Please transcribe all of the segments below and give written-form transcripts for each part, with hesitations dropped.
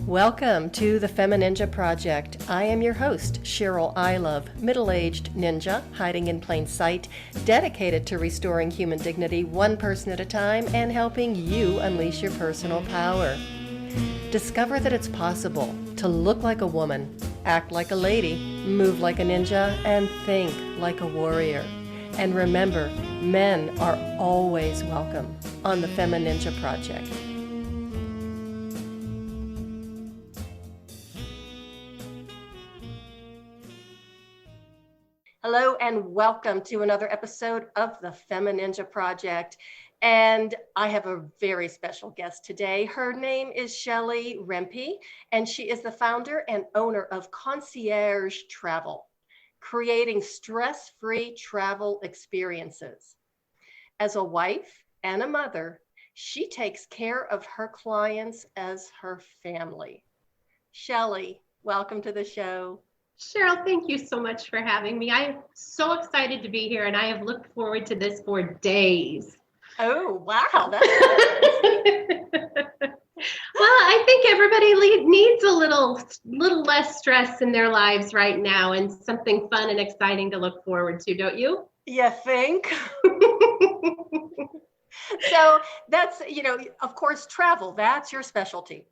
Welcome to the FemiNinja Project. I am your host, Cheryl I Love, middle-aged ninja hiding in plain sight, dedicated to restoring human dignity one person at a time and helping you unleash your personal power. Discover that it's possible to look like a woman, act like a lady, move like a ninja, and think like a warrior. And remember, men are always welcome on the FemiNinja Project. Hello and welcome to another episode of the FemiNinja Project. And I have a very special guest today. Her name is Shelley Rempe, and she is the founder and owner of Concierge Travel, creating stress-free travel experiences. As a wife and a mother, she takes care of her clients as her family. Shelley, welcome to the show. Cheryl, thank you so much for having me. I am so excited to be here, and I have looked forward to this for days. Oh, wow. Well, I think everybody needs a little less stress in their lives right now and something fun and exciting to look forward to, don't you? You think? So that's, of course, travel, that's your specialty.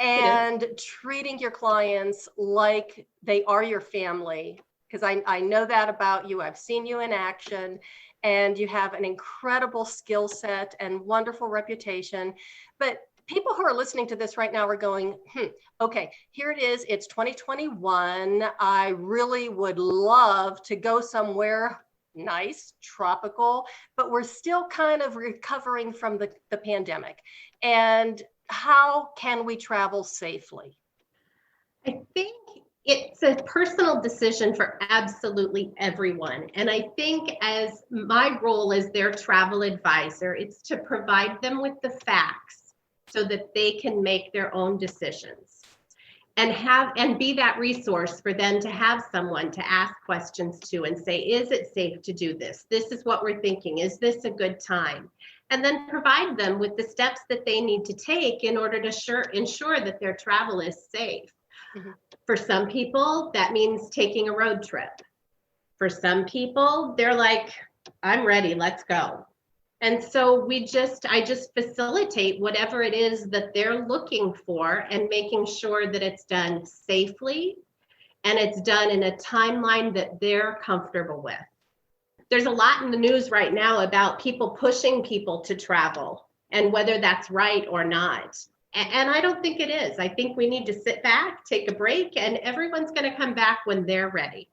And treating your clients like they are your family, because I know that about you. I've seen you in action, and you have an incredible skill set and wonderful reputation. But people who are listening to this right now are going, okay, here it is. It's 2021. I really would love to go somewhere nice, tropical, but we're still kind of recovering from the pandemic. And how can we travel safely? I think it's a personal decision for absolutely everyone. And I think as my role as their travel advisor, it's to provide them with the facts so that they can make their own decisions and be that resource for them to have someone to ask questions to and say, is it safe to do this? This is what we're thinking. Is this a good time? And then provide them with the steps that they need to take in order to ensure that their travel is safe. Mm-hmm. For some people, that means taking a road trip. For some people, they're like, I'm ready, let's go. And so I just facilitate whatever it is that they're looking for and making sure that it's done safely and it's done in a timeline that they're comfortable with. There's a lot in the news right now about people pushing people to travel and whether that's right or not. And I don't think it is. I think we need to sit back, take a break, and everyone's going to come back when they're ready.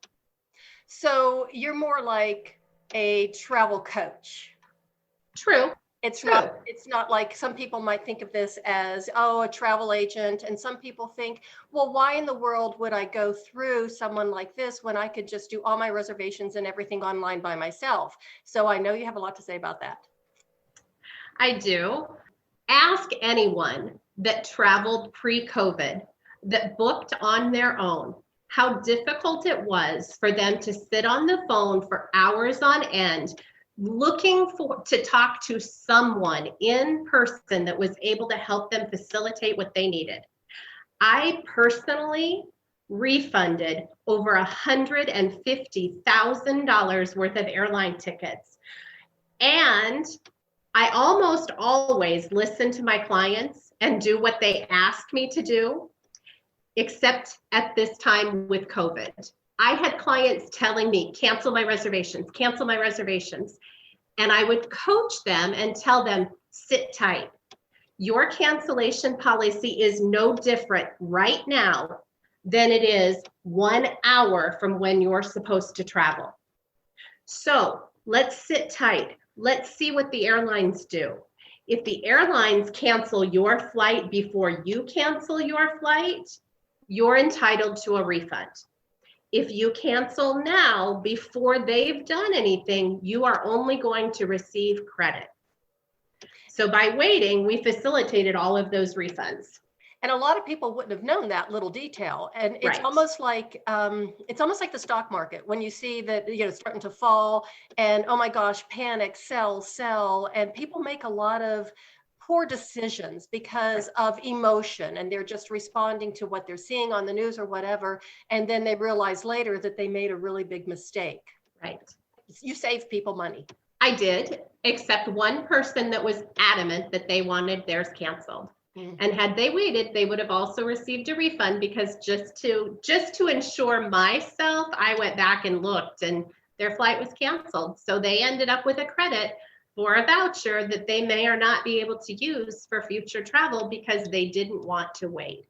So you're more like a travel coach. True. It's not like some people might think of this as, a travel agent. And some people think, well, why in the world would I go through someone like this when I could just do all my reservations and everything online by myself? So I know you have a lot to say about that. I do. Ask anyone that traveled pre-COVID, that booked on their own, how difficult it was for them to sit on the phone for hours on end, looking to talk to someone in person that was able to help them facilitate what they needed. I personally refunded over $150,000 worth of airline tickets. And I almost always listen to my clients and do what they ask me to do, except at this time with COVID. I had clients telling me, cancel my reservations. And I would coach them and tell them, sit tight. Your cancellation policy is no different right now than it is 1 hour from when you're supposed to travel. So let's sit tight. Let's see what the airlines do. If the airlines cancel your flight before you cancel your flight, you're entitled to a refund. If you cancel now before they've done anything, you are only going to receive credit. So by waiting, we facilitated all of those refunds. And a lot of people wouldn't have known that little detail. And it's almost like the stock market when you see that it's starting to fall and oh my gosh, panic, sell, and people make a lot of poor decisions because of emotion, and they're just responding to what they're seeing on the news or whatever, and then they realize later that they made a really big mistake. Right. You save people money. I did, except one person that was adamant that they wanted theirs canceled. And had they waited, they would have also received a refund, because just to ensure myself, I went back and looked, and their flight was canceled. So they ended up with a credit for a voucher that they may or not be able to use for future travel because they didn't want to wait.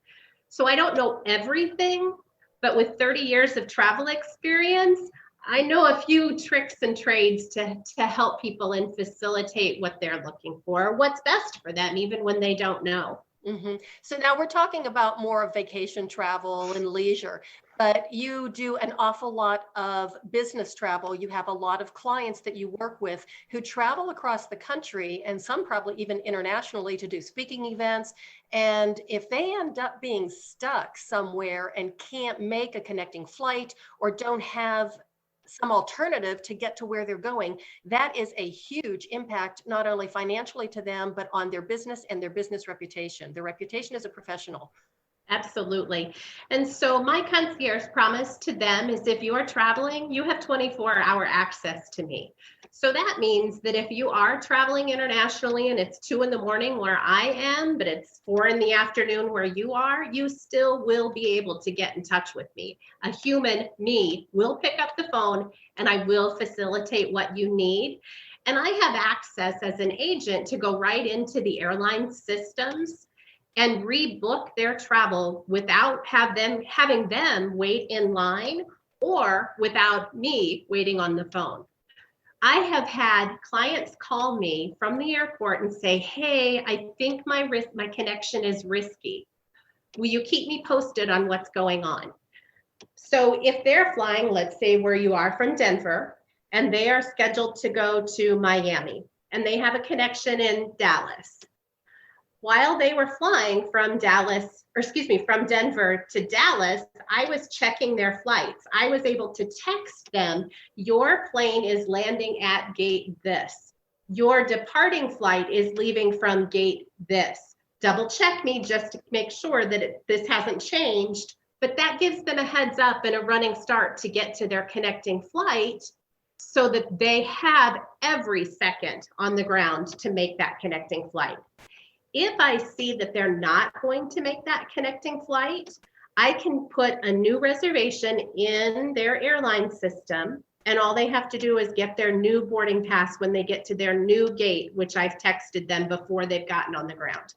So I don't know everything, but with 30 years of travel experience, I know a few tricks and trades to help people and facilitate what they're looking for, what's best for them, even when they don't know. Mm-hmm. So now we're talking about more of vacation travel and leisure, but you do an awful lot of business travel. You have a lot of clients that you work with who travel across the country, and some probably even internationally, to do speaking events. And if they end up being stuck somewhere and can't make a connecting flight, or don't have some alternative to get to where they're going, that is a huge impact, not only financially to them, but on their business and their business reputation, their reputation as a professional. Absolutely. And so my concierge promise to them is, if you are traveling, you have 24-hour access to me. So that means that if you are traveling internationally and it's 2 a.m. where I am, but it's 4 p.m. where you are, you still will be able to get in touch with me. A human, me, will pick up the phone, and I will facilitate what you need. And I have access as an agent to go right into the airline systems and rebook their travel without having them wait in line, or without me waiting on the phone. I have had clients call me from the airport and say, hey, I think my connection is risky. Will you keep me posted on what's going on? So if they're flying, let's say where you are, from Denver, and they are scheduled to go to Miami, and they have a connection in Dallas. While they were flying from Denver to Dallas, I was checking their flights. I was able to text them, your plane is landing at gate this. Your departing flight is leaving from gate this. Double check me just to make sure that this hasn't changed, but that gives them a heads up and a running start to get to their connecting flight, so that they have every second on the ground to make that connecting flight. If I see that they're not going to make that connecting flight, I can put a new reservation in their airline system, and all they have to do is get their new boarding pass when they get to their new gate, which I've texted them before they've gotten on the ground.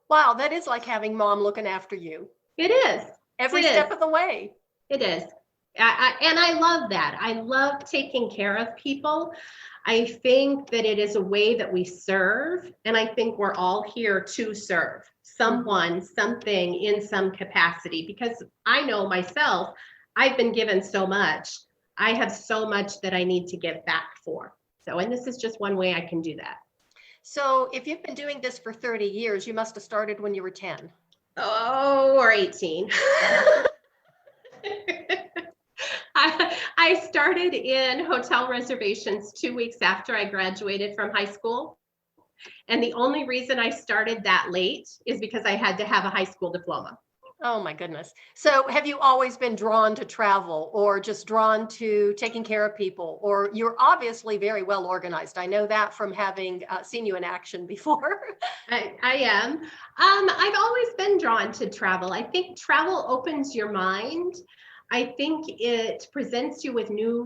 Wow, that is like having mom looking after you. It is. Every step of the way. It is. And I love that. I love taking care of people. I think that it is a way that we serve, and I think we're all here to serve someone, something in some capacity, because I know myself, I've been given so much. I have so much that I need to give back for. So, and this is just one way I can do that. So if you've been doing this for 30 years, you must have started when you were 10. Oh, or 18. I started in hotel reservations 2 weeks after I graduated from high school. And the only reason I started that late is because I had to have a high school diploma. Oh my goodness. So have you always been drawn to travel, or just drawn to taking care of people? Or you're obviously very well organized. I know that from having seen you in action before. I am. I've always been drawn to travel. I think travel opens your mind. I think it presents you with new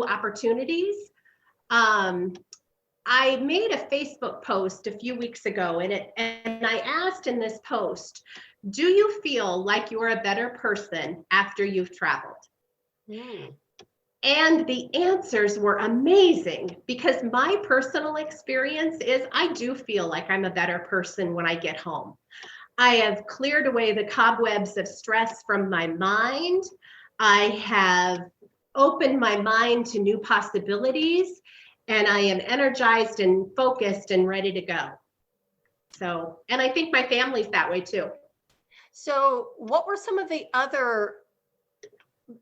opportunities. I made a Facebook post a few weeks ago, and I asked in this post, do you feel like you're a better person after you've traveled? And the answers were amazing, because my personal experience is I do feel like I'm a better person when I get home. I have cleared away the cobwebs of stress from my mind. I have opened my mind to new possibilities, and I am energized and focused and ready to go. So, and I think my family's that way too. So what were some of the other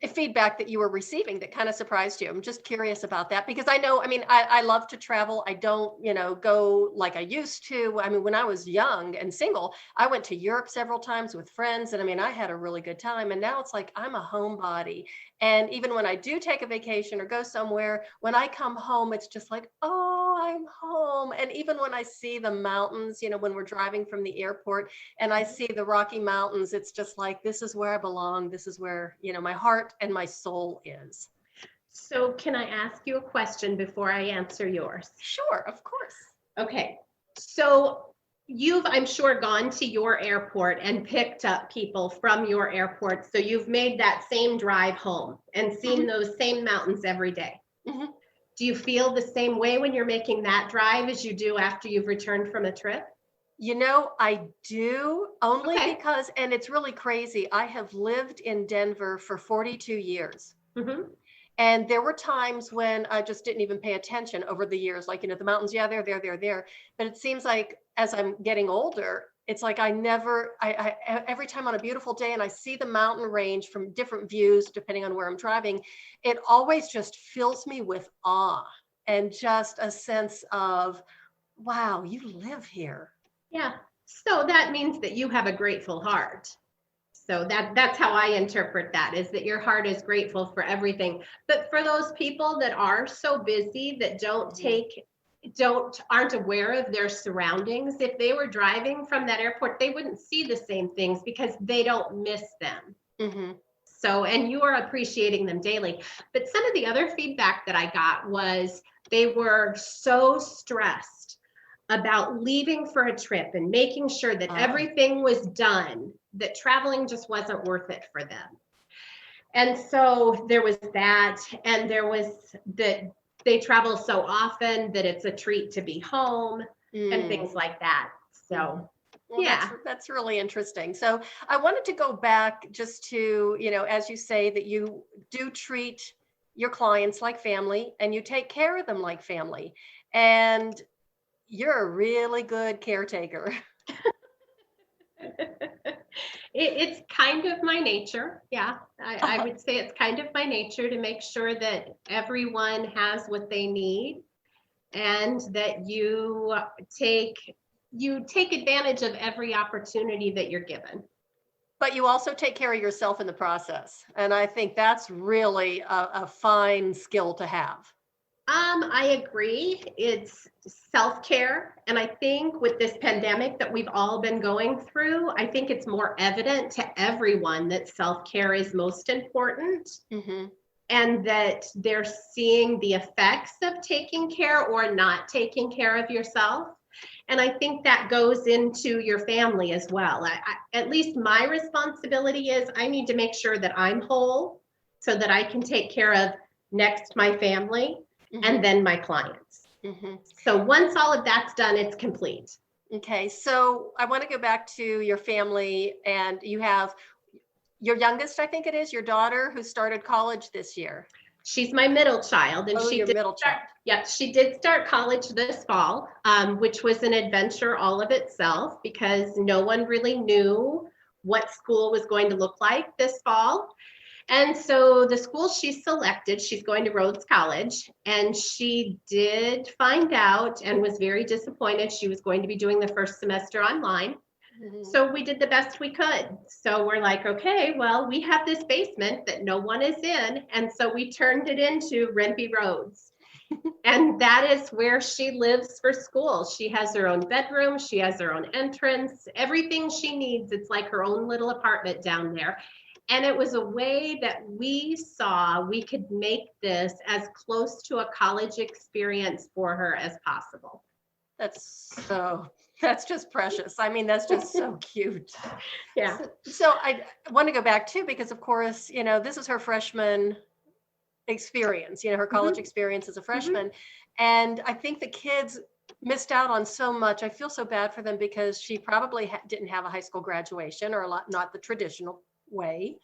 feedback that you were receiving that kind of surprised you? I'm just curious about that because I know, I mean, I love to travel. I don't, go like I used to. I mean, when I was young and single, I went to Europe several times with friends, and I mean, I had a really good time. And now it's like I'm a homebody. And even when I do take a vacation or go somewhere, when I come home, it's just like, oh, I'm home. And even when I see the mountains, when we're driving from the airport and I see the Rocky Mountains, it's just like, this is where I belong. This is where, my heart and my soul is. So can I ask you a question before I answer yours? Sure, of course. Okay. So you've, I'm sure, gone to your airport and picked up people from your airport. So you've made that same drive home and seen those same mountains every day. Mm-hmm. Do you feel the same way when you're making that drive as you do after you've returned from a trip? I do, only because, and it's really crazy, I have lived in Denver for 42 years. Mm-hmm. And there were times when I just didn't even pay attention over the years, like, the mountains, yeah, they're there. But it seems like as I'm getting older, it's like I every time on a beautiful day and I see the mountain range from different views, depending on where I'm driving, it always just fills me with awe and just a sense of, wow, you live here. Yeah. So that means that you have a grateful heart. So that's how I interpret that, is that your heart is grateful for everything. But for those people that are so busy that aren't aware of their surroundings, if they were driving from that airport, they wouldn't see the same things because they don't miss them. Mm-hmm. So, and you are appreciating them daily. But some of the other feedback that I got was they were so stressed about leaving for a trip and making sure that everything was done, that traveling just wasn't worth it for them. And so there was that, and there was that they travel so often that it's a treat to be home and things like that. So well, yeah, that's really interesting. So I wanted to go back just to, as you say that you do treat your clients like family and you take care of them like family, and you're a really good caretaker. It's kind of my nature. Yeah, I would say it's kind of my nature to make sure that everyone has what they need and that you take advantage of every opportunity that you're given. But you also take care of yourself in the process. And I think that's really a fine skill to have. I agree. It's self-care. And I think with this pandemic that we've all been going through, I think it's more evident to everyone that self-care is most important. Mm-hmm. And that they're seeing the effects of taking care or not taking care of yourself. And I think that goes into your family as well. At least my responsibility is I need to make sure that I'm whole so that I can take care of next my family. Mm-hmm. And then my clients. Mm-hmm. So once all of that's done, it's complete. Okay. So I want to go back to your family, and you have your youngest, I think it is, your daughter, who started college this year. She's my middle child. And she did start college this fall, which was an adventure all of itself because no one really knew what school was going to look like this fall. And so the school she selected, she's going to Rhodes College, and she did find out and was very disappointed she was going to be doing the first semester online. Mm-hmm. So we did the best we could. So we're like, okay, well, we have this basement that no one is in. And so we turned it into Rempe Rhodes. And that is where she lives for school. She has her own bedroom. She has her own entrance, everything she needs. It's like her own little apartment down there. And it was a way that we saw we could make this as close to a college experience for her as possible. That's just precious. I mean, that's just so cute. Yeah. So I want to go back too, because of course, this is her freshman experience, her college mm-hmm. experience as a freshman. Mm-hmm. And I think the kids missed out on so much. I feel so bad for them because she probably didn't have a high school graduation, or not the traditional way.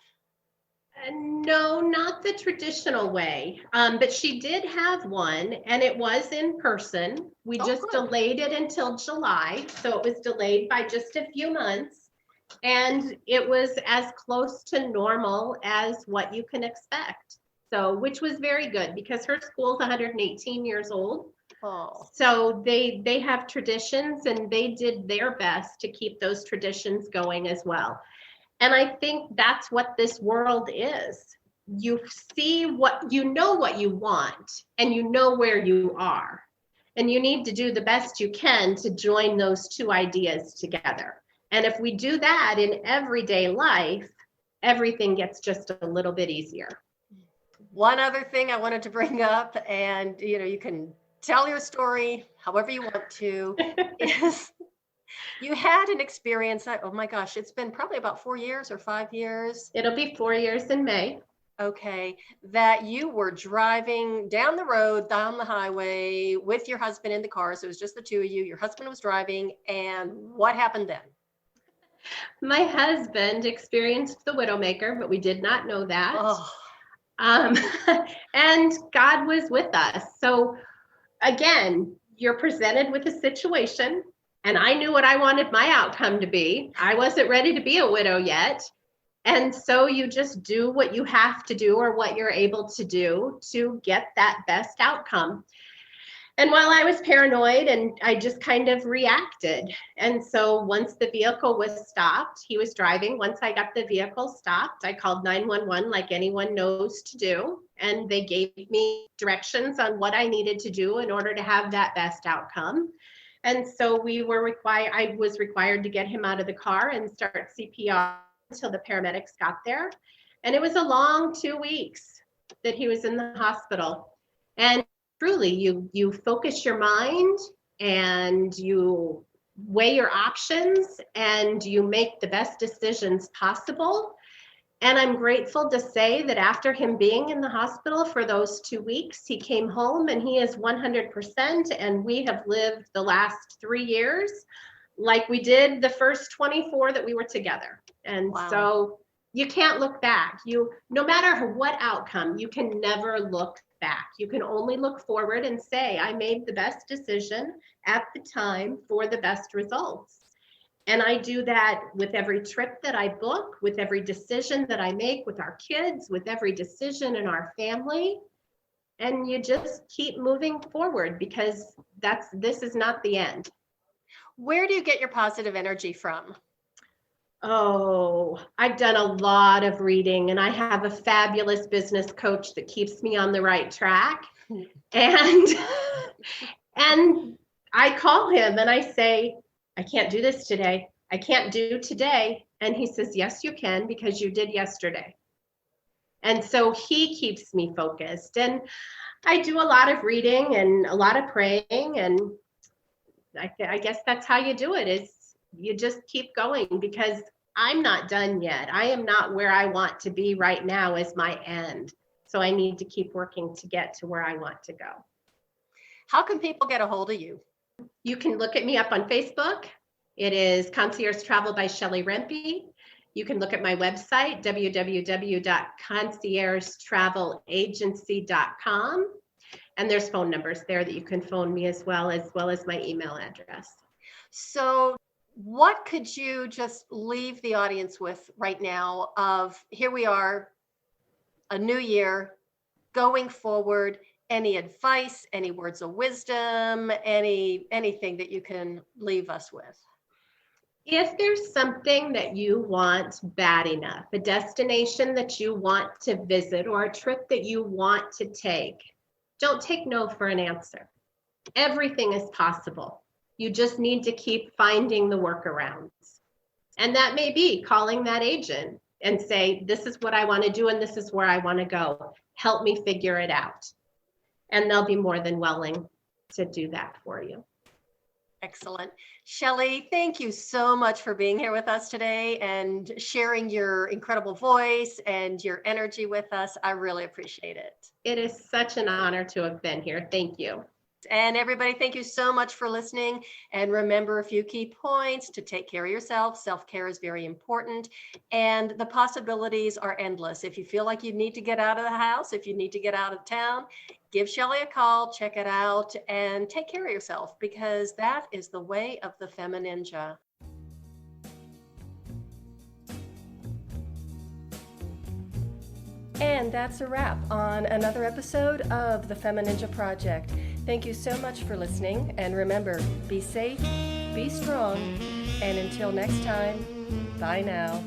No, not the traditional way, but she did have one, and it was in person. We just delayed it until July, so it was delayed by just a few months. And it was as close to normal as what you can expect. So, which was very good because her school's 118 years old. Oh, So they have traditions and they did their best to keep those traditions going as well. And I think that's what this world is. You see what what you want and you know where you are. And you need to do the best you can to join those two ideas together. And if we do that in everyday life, everything gets just a little bit easier. one other thing I wanted to bring up, and you can tell your story however you want to, is you had an experience. Oh my gosh, it's been probably about 4 years or 5 years. It'll be 4 years in May. Okay, that you were driving down the road, down the highway with your husband in the car. So it was just the two of you. Your husband was driving, and what happened then? My husband experienced the Widowmaker, but we did not know that. Oh, And God was with us. So again, you're presented with a situation, and I knew what I wanted my outcome to be. I wasn't ready to be a widow yet. And so you just do what you have to do or what you're able to do to get that best outcome. And while I was paranoid, and I just kind of reacted. And so once the vehicle was stopped, he was driving. Once I got the vehicle stopped, I called 911 like anyone knows to do. And they gave me directions on what I needed to do in order to have that best outcome. And so I was required to get him out of the car and start CPR until the paramedics got there. And it was a long 2 weeks that he was in the hospital. And truly, you focus your mind and you weigh your options and you make the best decisions possible. And I'm grateful to say that after him being in the hospital for those 2 weeks, he came home and he is 100%. And we have lived the last 3 years like we did the first 24 that we were together. And wow. So you can't look back. No matter what outcome, you can never look back. You can only look forward and say, I made the best decision at the time for the best results. And I do that with every trip that I book, with every decision that I make with our kids, with every decision in our family. And you just keep moving forward because this is not the end. Where do you get your positive energy from? Oh, I've done a lot of reading, and I have a fabulous business coach that keeps me on the right track. And I call him and I say, I can't do this today. I can't do today. And he says, yes, you can, because you did yesterday. And so he keeps me focused. And I do a lot of reading and a lot of praying. And I guess that's how you do it, is you just keep going, because I'm not done yet. I am not where I want to be right now as my end. So I need to keep working to get to where I want to go. How can people get a hold of you? You can look at me up on Facebook. It is Concierge Travel by Shelley Rempe. You can look at my website, www.conciergetravelagency.com. And there's phone numbers there that you can phone me as well as my email address. So what could you just leave the audience with right now of, here we are, a new year, going forward, any advice, any words of wisdom, anything that you can leave us with? If there's something that you want bad enough, a destination that you want to visit or a trip that you want to take, don't take no for an answer. Everything is possible. You just need to keep finding the workarounds. And that may be calling that agent and say, this is what I want to do and this is where I want to go. Help me figure it out. And they'll be more than willing to do that for you. Excellent. Shelley, thank you so much for being here with us today and sharing your incredible voice and your energy with us. I really appreciate it. It is such an honor to have been here. Thank you. And everybody, thank you so much for listening. And remember a few key points: to take care of yourself. Self-care is very important. And the possibilities are endless. If you feel like you need to get out of the house, if you need to get out of town, give Shelley a call, check it out, and take care of yourself, because that is the way of the FemiNinja. And that's a wrap on another episode of the FemiNinja Project. Thank you so much for listening. And remember, be safe, be strong, and until next time, bye now.